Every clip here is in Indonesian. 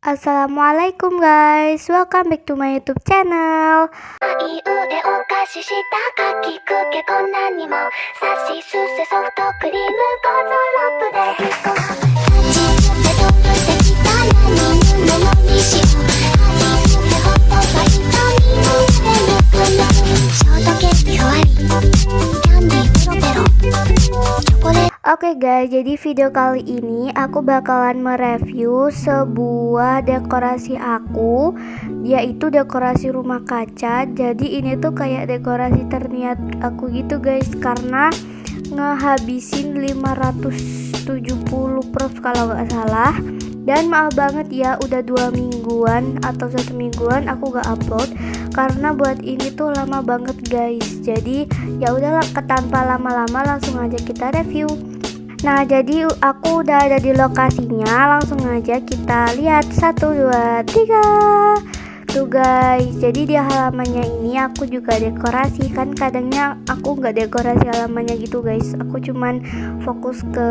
Assalamualaikum guys, welcome back to my YouTube channel. Oke guys, jadi video kali ini aku bakalan mereview sebuah dekorasi aku, yaitu dekorasi rumah kaca. Jadi ini tuh kayak dekorasi terniat aku gitu guys, karena ngehabisin 570 prof kalau nggak salah. Dan maaf banget ya, udah 2 mingguan atau 1 mingguan aku gak upload karena buat ini tuh lama banget guys. Jadi ya udahlah, tanpa lama-lama langsung aja kita review. Nah, jadi aku udah ada di lokasinya, langsung aja kita lihat 1, 2, 3. Tuh guys, jadi di halamannya ini aku juga dekorasi. Kan kadangnya aku nggak dekorasi halamannya gitu guys, aku cuman fokus ke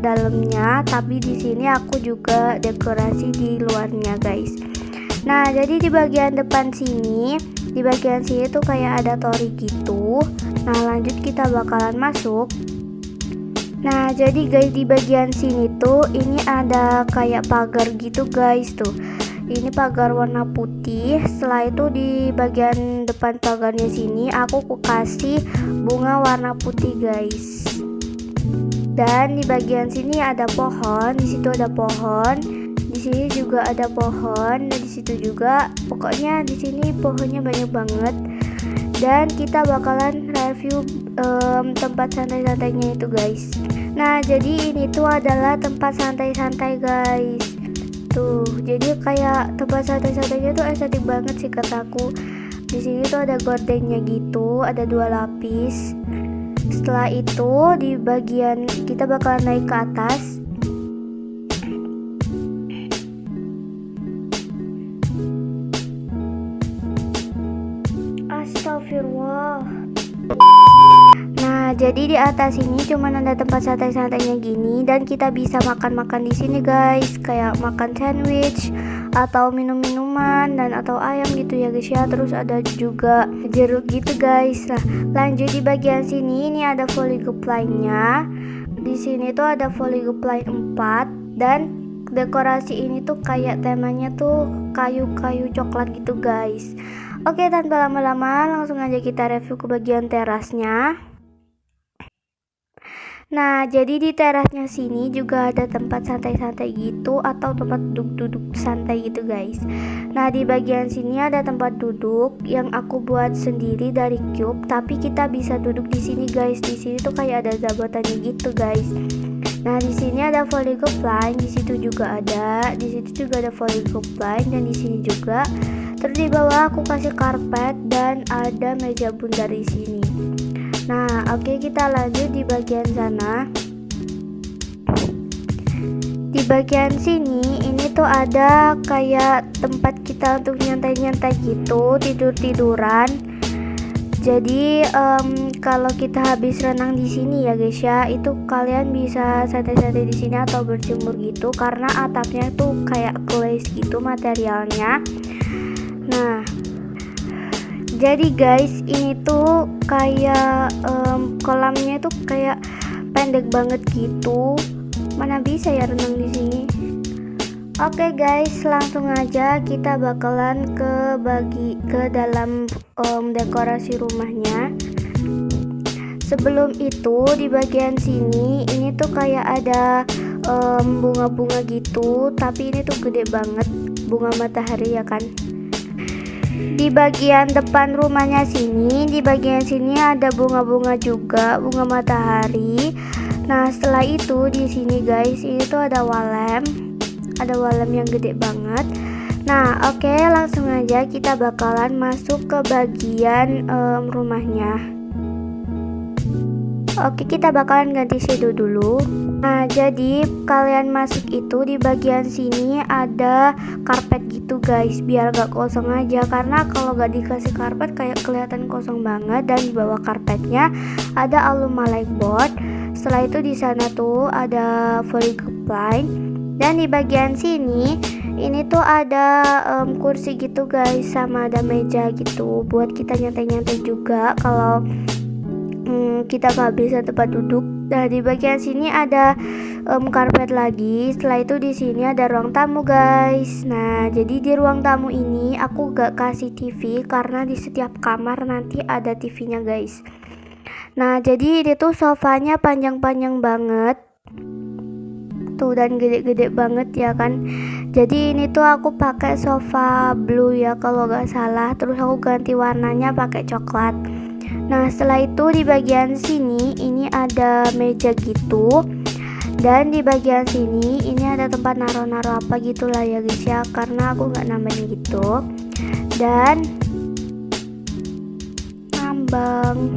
dalamnya, tapi di sini aku juga dekorasi di luarnya guys. Nah, jadi di bagian depan sini, di bagian sini tuh kayak ada tori gitu. Nah, lanjut kita bakalan masuk. Nah, jadi guys, di bagian sini tuh ini ada kayak pagar gitu guys tuh. Ini pagar warna putih. Setelah itu di bagian depan pagarnya sini aku kasih bunga warna putih guys. Dan di bagian sini ada pohon, di situ ada pohon, di sini juga ada pohon, dan di situ juga. Pokoknya di sini pohonnya banyak banget. Dan kita bakalan review tempat santai-santainya itu guys. Nah, jadi ini tuh adalah tempat santai-santai guys. Tuh, jadi kayak tempat santai-santainya tuh estetik banget sih kataku. Di sini tuh ada gordennya gitu, ada 2 lapis. Setelah itu di bagian kita bakalan naik ke atas. Astagfirullah. Nah, jadi di atas ini cuman ada tempat santai-santainya gini, dan kita bisa makan-makan di sini guys, kayak makan sandwich atau minum-minuman dan atau ayam gitu ya guys ya. Terus ada juga jeruk gitu guys. Nah, lanjut di bagian sini ini ada volley line-nya. Di sini tuh ada volley line 4, dan dekorasi ini tuh kayak temanya tuh kayu-kayu coklat gitu guys. Oke, tanpa lama-lama langsung aja kita review ke bagian terasnya. Nah, jadi di terasnya sini juga ada tempat santai-santai gitu atau tempat duduk-duduk santai gitu guys. Nah, di bagian sini ada tempat duduk yang aku buat sendiri dari cube, tapi kita bisa duduk di sini guys. Di sini tuh kayak ada jabatannya gitu guys. Nah, di sini ada volley line, di situ juga ada, di situ juga ada volley line, dan di sini juga. Terus di bawah aku kasih karpet dan ada meja bundar di sini. Nah, oke, kita lanjut di bagian sana. Di bagian sini ini tuh ada kayak tempat kita untuk nyantai-nyantai gitu, tidur-tiduran. Jadi kalau kita habis renang di sini ya guys ya, itu kalian bisa santai-santai di sini atau berjemur gitu, karena atapnya tuh kayak glaze gitu materialnya. Nah, jadi guys, ini tuh kayak kolamnya tuh kayak pendek banget gitu. Mana bisa ya renang di sini? Oke guys, langsung aja kita bakalan ke dalam dekorasi rumahnya. Sebelum itu di bagian sini ini tuh kayak ada bunga-bunga gitu, tapi ini tuh gede banget, bunga matahari ya kan. Di bagian depan rumahnya sini, di bagian sini ada bunga-bunga juga, bunga matahari. Nah, setelah itu di sini guys, ini tuh ada walem yang gede banget. Nah, oke, langsung aja kita bakalan masuk ke bagian rumahnya. Oke, kita bakalan ganti shadow dulu. Nah, jadi kalian masuk itu di bagian sini ada karpet gitu guys, biar gak kosong aja, karena kalau gak dikasih karpet kayak kelihatan kosong banget. Dan di bawah karpetnya ada alumni board. Setelah itu di sana tuh ada volley line, dan di bagian sini Ini tuh ada kursi gitu guys, sama ada meja gitu buat kita nyantai-nyantai juga kalau kita kehabisan tempat duduk. Nah, di bagian sini ada karpet lagi. Setelah itu di sini ada ruang tamu guys. Nah, jadi di ruang tamu ini aku gak kasih TV karena di setiap kamar nanti ada TV-nya guys. Nah, jadi ini tuh sofanya panjang-panjang banget tuh dan gede-gede banget ya kan. Jadi ini tuh aku pakai sofa blue ya kalau gak salah, terus aku ganti warnanya pakai coklat. Nah, setelah itu di bagian sini ini ada meja gitu, dan di bagian sini ini ada tempat naruh-naruh apa gitulah ya guys ya, karena aku nggak nambahin gitu. Dan ngambang.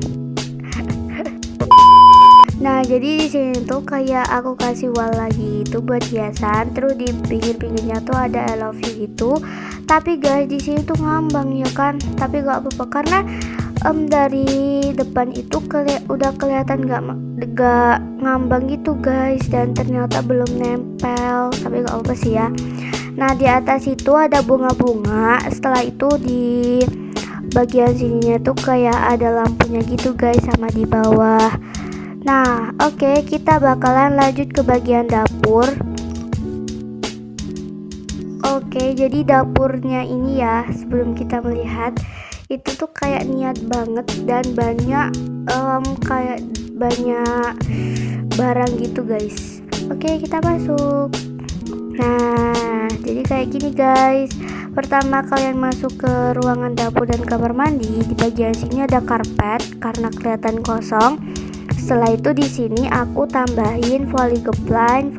Nah, jadi di sini tuh kayak aku kasih wall lagi itu buat hiasan. Terus di pinggir-pinggirnya tuh ada I love you gitu. Tapi guys, di sini tuh ngambang ya kan. Tapi gak apa-apa karena dari depan itu udah kelihatan gak ngambang gitu guys, dan ternyata belum nempel. Tapi gak apa sih ya. Nah, di atas itu ada bunga-bunga. Setelah itu di bagian sininya tuh kayak ada lampunya gitu guys, sama di bawah. Nah, oke, kita bakalan lanjut ke bagian dapur. Oke, jadi dapurnya ini ya, sebelum kita melihat itu tuh kayak niat banget dan banyak kayak banyak barang gitu guys. Oke, kita masuk. Nah, jadi kayak gini guys. Pertama kalian masuk ke ruangan dapur dan kamar mandi. Di bagian sini ada karpet karena kelihatan kosong. Setelah itu di sini aku tambahin volley gepline.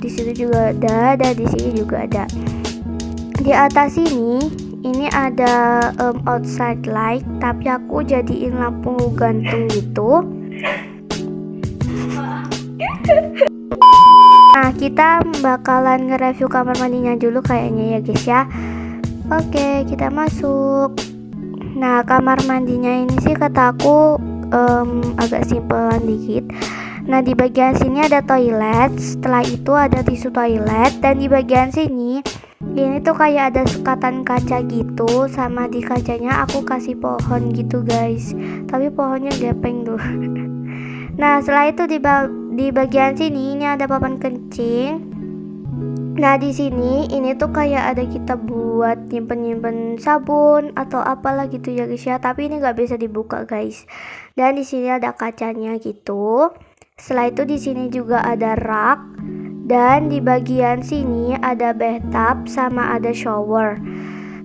Di situ juga ada, dan di sini juga ada. Di atas ini ada outside light, tapi aku jadiin lampu gantung gitu. Nah, kita bakalan nge-review kamar mandinya dulu kayaknya ya guys ya. Oke, kita masuk. Nah, kamar mandinya ini sih kata aku agak simpelan dikit. Nah, di bagian sini ada toilet. Setelah itu ada tisu toilet, dan di bagian sini ini tuh kayak ada sekatan kaca gitu, sama di kacanya aku kasih pohon gitu guys. Tapi pohonnya gepeng tuh. Nah, setelah itu di bagian sini ini ada papan kencing. Nah, di sini ini tuh kayak ada kita buat nyimpen sabun atau apalah gitu ya guys ya. Tapi ini nggak bisa dibuka guys. Dan di sini ada kacanya gitu. Setelah itu di sini juga ada rak, dan di bagian sini ada bathtub sama ada shower.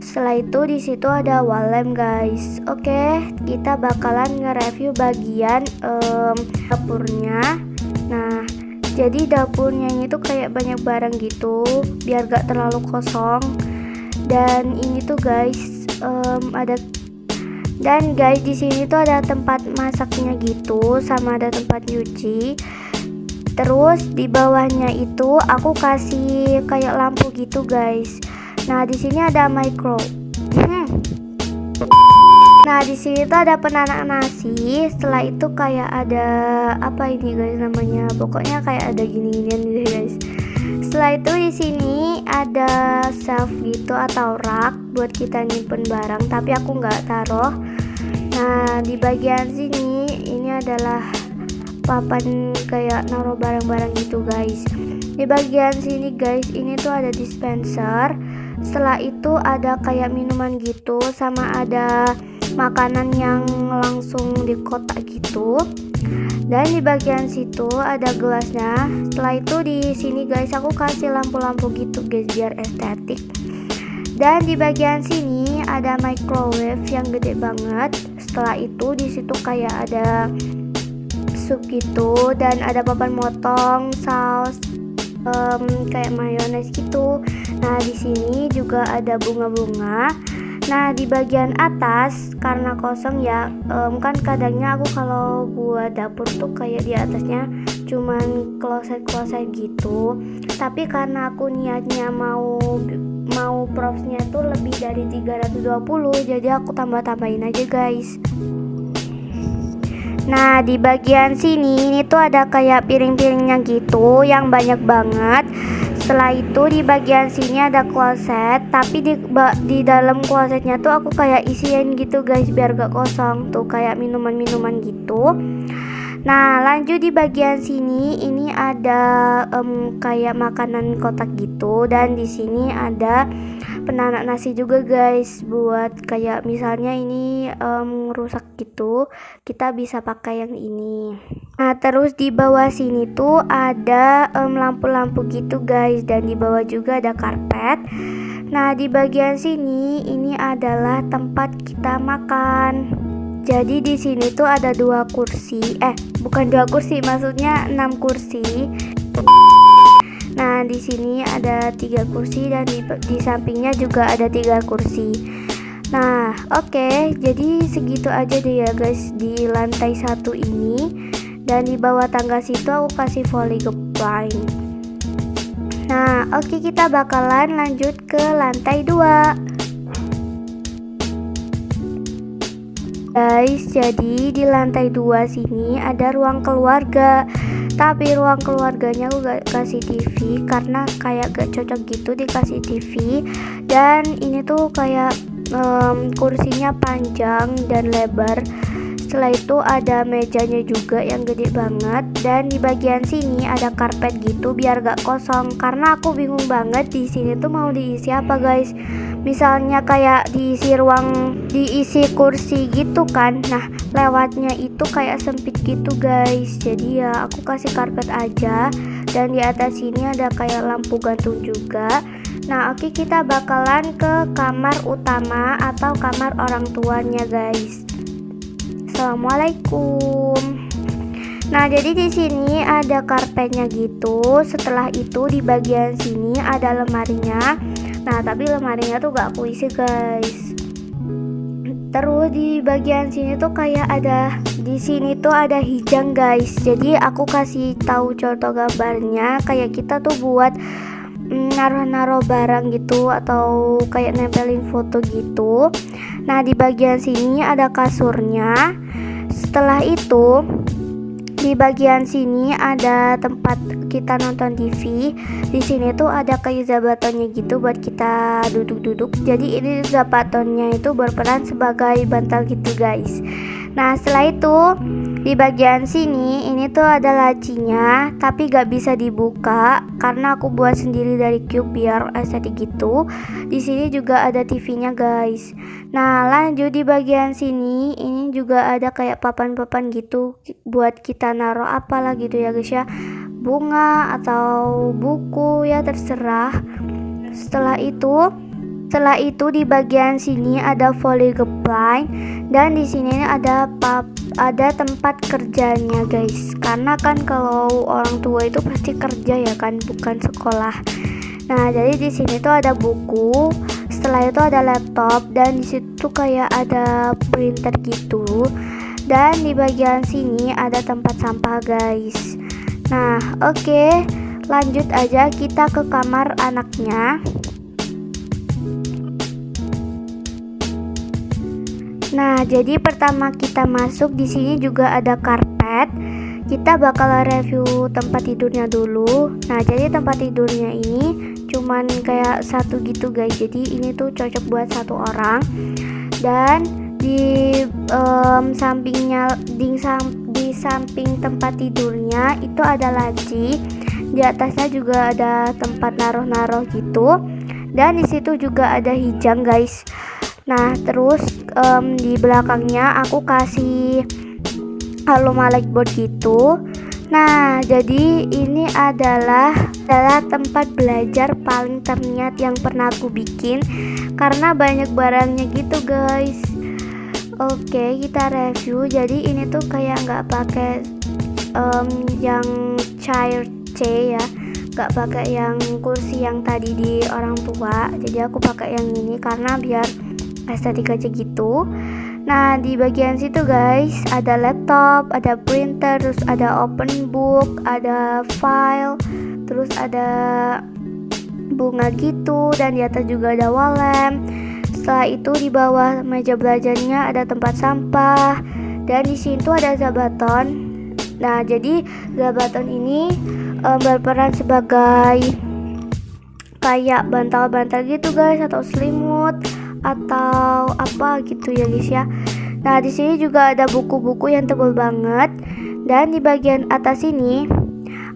Setelah itu di situ ada wall lamp guys. Oke, kita bakalan nge-review bagian dapurnya. Nah, jadi dapurnya ini tuh kayak banyak barang gitu biar gak terlalu kosong. Dan ini tuh guys ada, dan guys di sini tuh ada tempat masaknya gitu, sama ada tempat nyuci. Terus di bawahnya itu aku kasih kayak lampu gitu guys. Nah, di sini ada micro. Nah, di sini tuh ada penanak nasi. Setelah itu kayak ada apa ini guys namanya? Pokoknya kayak ada gini-ginian gitu guys. Setelah itu di sini ada shelf gitu atau rak buat kita nyimpen barang, tapi aku nggak taruh. Nah, di bagian sini ini adalah papan kayak naruh barang-barang gitu guys. Di bagian sini guys ini tuh ada dispenser. Setelah itu ada kayak minuman gitu, sama ada makanan yang langsung di kotak gitu. Dan di bagian situ ada gelasnya. Setelah itu di sini guys aku kasih lampu-lampu gitu guys biar estetik. Dan di bagian sini ada microwave yang gede banget. Setelah itu di situ kayak ada sup gitu, dan ada papan motong, saus kayak mayones gitu. Nah, di sini juga ada bunga-bunga. Nah, di bagian atas karena kosong ya, kan kadangnya aku kalau buat dapur tuh kayak di atasnya cuman kloset-kloset gitu. Tapi karena aku niatnya mau propsnya tuh lebih dari 320, jadi aku tambah-tambahin aja guys. Nah, di bagian sini ini tuh ada kayak piring-piringnya gitu yang banyak banget. Setelah itu di bagian sini ada kloset, tapi di dalam klosetnya tuh aku kayak isiin gitu guys biar gak kosong, tuh kayak minuman-minuman gitu. Nah lanjut di bagian sini ini ada kayak makanan kotak gitu, dan di sini ada penanak nasi juga guys, buat kayak misalnya ini rusak gitu, kita bisa pakai yang ini. Nah terus di bawah sini tuh ada lampu-lampu gitu guys, dan di bawah juga ada karpet. Nah di bagian sini ini adalah tempat kita makan. Jadi di sini tuh ada 2 kursi, bukan 2 kursi, maksudnya 6 kursi. Nah di sini ada 3 kursi, dan di sampingnya juga ada 3 kursi. Nah oke, jadi segitu aja deh ya guys di lantai 1 ini, dan di bawah tangga situ aku kasih volley geplang. Nah oke, kita bakalan lanjut ke lantai 2 guys. Jadi di lantai 2 sini ada ruang keluarga, tapi ruang keluarganya aku gak kasih TV karena kayak gak cocok gitu dikasih TV. Dan ini tuh kayak kursinya panjang dan lebar. Setelah itu ada mejanya juga yang gede banget, dan di bagian sini ada karpet gitu biar gak kosong, karena aku bingung banget di sini tuh mau diisi apa guys. Misalnya kayak diisi kursi gitu kan, nah lewatnya itu kayak sempit gitu guys. Jadi ya aku kasih karpet aja, dan di atas sini ada kayak lampu gantung juga. Nah oke, kita bakalan ke kamar utama atau kamar orang tuanya guys. Assalamualaikum. Nah jadi di sini ada karpetnya gitu. Setelah itu di bagian sini ada lemarinya. Nah tapi lemarinya tuh gak aku isi guys. Terus di bagian sini tuh kayak di sini tuh ada hijang guys. Jadi aku kasih tahu contoh gambarnya, kayak kita tuh buat naruh-naruh barang gitu, atau kayak nempelin foto gitu. Nah di bagian sini ada kasurnya. Setelah itu di bagian sini ada tempat kita nonton TV. Di sini tuh ada kayak zabatonnya gitu buat kita duduk-duduk. Jadi ini zabatonnya itu berperan sebagai bantal gitu guys. Nah setelah itu di bagian sini ini tuh ada lacinya, tapi gak bisa dibuka karena aku buat sendiri dari cube biar estetik gitu. Di sini juga ada TV-nya guys. Nah lanjut di bagian sini ini juga ada kayak papan-papan gitu buat kita naruh apalah gitu ya guys ya, bunga atau buku ya terserah. Setelah itu di bagian sini ada volley geplang, dan di sini ada tempat kerjanya guys. Karena kan kalau orang tua itu pasti kerja ya kan, bukan sekolah. Nah jadi di sini tuh ada buku. Setelah itu ada laptop, dan di situ kayak ada printer gitu. Dan di bagian sini ada tempat sampah guys. Nah oke, lanjut aja kita ke kamar anaknya. Nah, jadi pertama kita masuk di sini juga ada karpet. Kita bakal review tempat tidurnya dulu. Nah, jadi tempat tidurnya ini cuman kayak satu gitu guys. Jadi ini tuh cocok buat 1 orang. Dan di sampingnya di samping tempat tidurnya itu ada laci. Di atasnya juga ada tempat naruh-naruh gitu. Dan di situ juga ada hijang guys. Nah terus di belakangnya aku kasih alumni board gitu. Nah jadi ini adalah tempat belajar paling terniat yang pernah aku bikin, karena banyak barangnya gitu guys. Oke, kita review. Jadi ini tuh kayak nggak pakai yang chair C ya, nggak pakai yang kursi yang tadi di orang tua. Jadi aku pakai yang ini karena biar estetik aja gitu. Nah di bagian situ guys ada laptop, ada printer, terus ada open book, ada file, terus ada bunga gitu, dan di atas juga ada wall lamp. Setelah itu di bawah meja belajarnya ada tempat sampah, dan di situ ada zabaton. Nah jadi zabaton ini berperan sebagai kayak bantal-bantal gitu guys, atau selimut atau apa gitu ya guys ya. Nah di sini juga ada buku-buku yang tebal banget, dan di bagian atas ini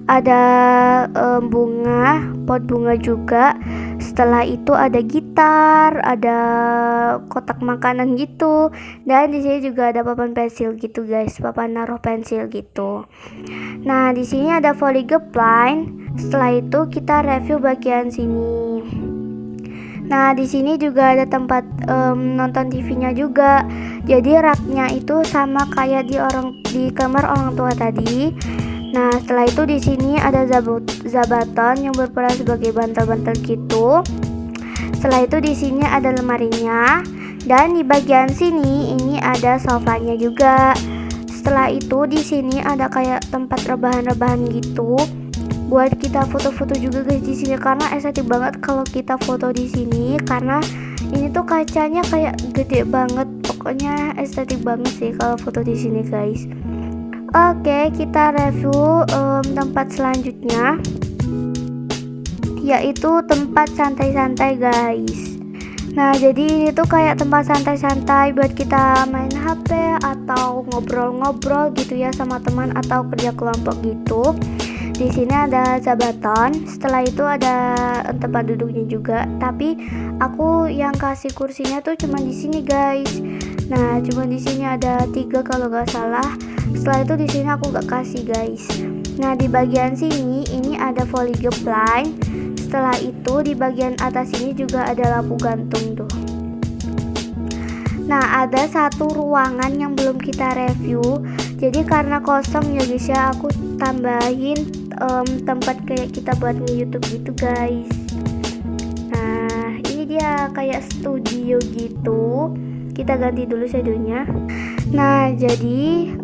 ada bunga, pot bunga juga. Setelah itu ada gitar, ada kotak makanan gitu, dan di sini juga ada papan pensil gitu guys, papan naruh pensil gitu. Nah di sini ada Polyglide. Setelah itu kita review bagian sini. Nah di sini juga ada tempat nonton TV-nya juga. Jadi raknya itu sama kayak di kamar orang tua tadi. Nah setelah itu di sini ada zabaton yang berperan sebagai bantal-bantal gitu. Setelah itu di sini ada lemarinya, dan di bagian sini ini ada sofanya juga. Setelah itu di sini ada kayak tempat rebahan-rebahan gitu buat kita foto-foto juga guys di sini, karena estetik banget kalau kita foto di sini, karena ini tuh kacanya kayak gede banget. Pokoknya estetik banget sih kalau foto di sini guys. Oke, kita review tempat selanjutnya, yaitu tempat santai-santai guys. Nah jadi ini tuh kayak tempat santai-santai buat kita main HP atau ngobrol-ngobrol gitu ya sama teman atau kerja kelompok gitu. Di sini ada zabaton, setelah itu ada tempat duduknya juga, tapi aku yang kasih kursinya tuh cuma di sini guys. Nah cuma di sini ada 3 kalau nggak salah. Setelah itu di sini aku nggak kasih guys. Nah di bagian sini ini ada Polyglide. Setelah itu di bagian atas ini juga ada lampu gantung tuh. Nah ada satu ruangan yang belum kita review, jadi karena kosong ya guys ya, aku tambahin tempat kayak kita buat nge-YouTube gitu guys. Nah ini dia kayak studio gitu. Kita ganti dulu shadownya. Nah jadi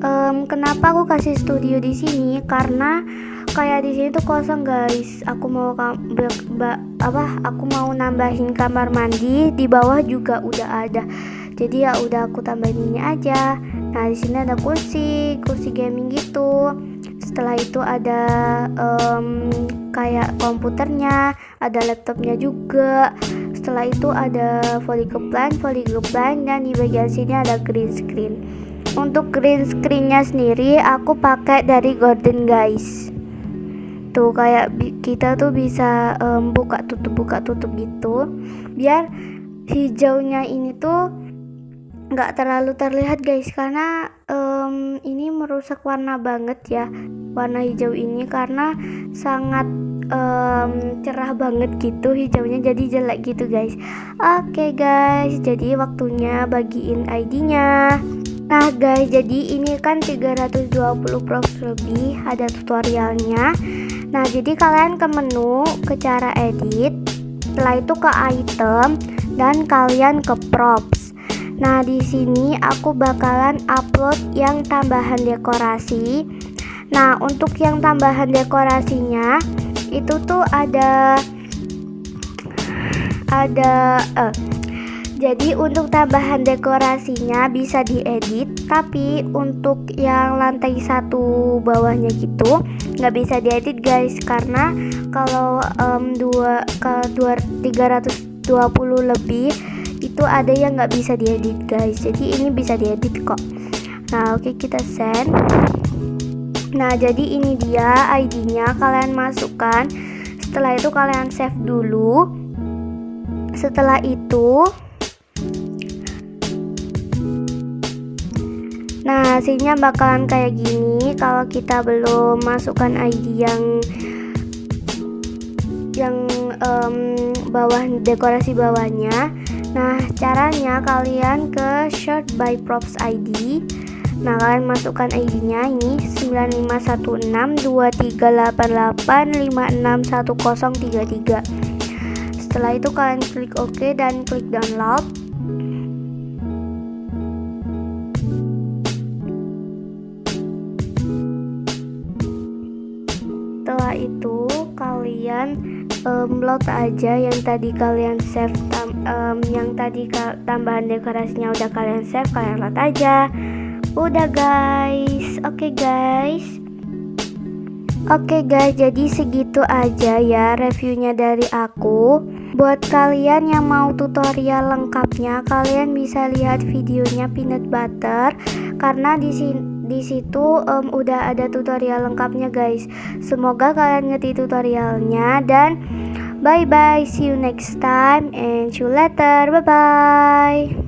kenapa aku kasih studio di sini, karena kayak di sini tuh kosong guys. Aku mau nambahin kamar mandi, di bawah juga udah ada. Jadi ya udah aku tambahin ini aja. Nah di sini ada kursi gaming gitu. Setelah itu ada kayak komputernya, ada laptopnya juga. Setelah itu ada Polyglide, dan di bagian sini ada green screen. Untuk green screennya sendiri aku pakai dari Gordon guys. Tuh kayak kita tuh bisa buka tutup gitu, biar hijaunya ini tuh nggak terlalu terlihat guys, karena ini merusak warna banget ya, warna hijau ini, karena sangat cerah banget gitu hijaunya, jadi jelek gitu guys. Oke guys, jadi waktunya bagiin ID-nya. Nah guys, jadi ini kan 320 props lebih, ada tutorialnya. Nah jadi kalian ke menu, ke cara edit, setelah itu ke item, dan kalian ke props. Nah di sini aku bakalan upload yang tambahan dekorasi. Nah untuk yang tambahan dekorasinya itu tuh jadi untuk tambahan dekorasinya bisa diedit, tapi untuk yang lantai 1 bawahnya gitu nggak bisa diedit guys, karena kalau 320 lebih itu ada yang nggak bisa diedit guys, jadi ini bisa diedit kok. Nah oke, kita send. Nah jadi ini dia ID-nya, kalian masukkan. Setelah itu kalian save dulu. Setelah itu nah hasilnya bakalan kayak gini kalau kita belum masukkan ID yang bawah, dekorasi bawahnya. Nah caranya kalian ke Sort by Props ID. Nah kalian masukkan ID-nya ini 95162388561033. Setelah itu kalian klik OK dan klik download. Setelah itu kalian load aja yang tadi kalian save, yang tadi tambahan dekorasinya udah kalian save, kalian load aja. Udah guys. Oke guys, Oke guys, jadi segitu aja ya reviewnya dari aku. Buat kalian yang mau tutorial lengkapnya, kalian bisa lihat videonya peanut butter karena di situ udah ada tutorial lengkapnya guys. Semoga kalian ngerti tutorialnya dan bye bye, see you next time and see you later, bye bye.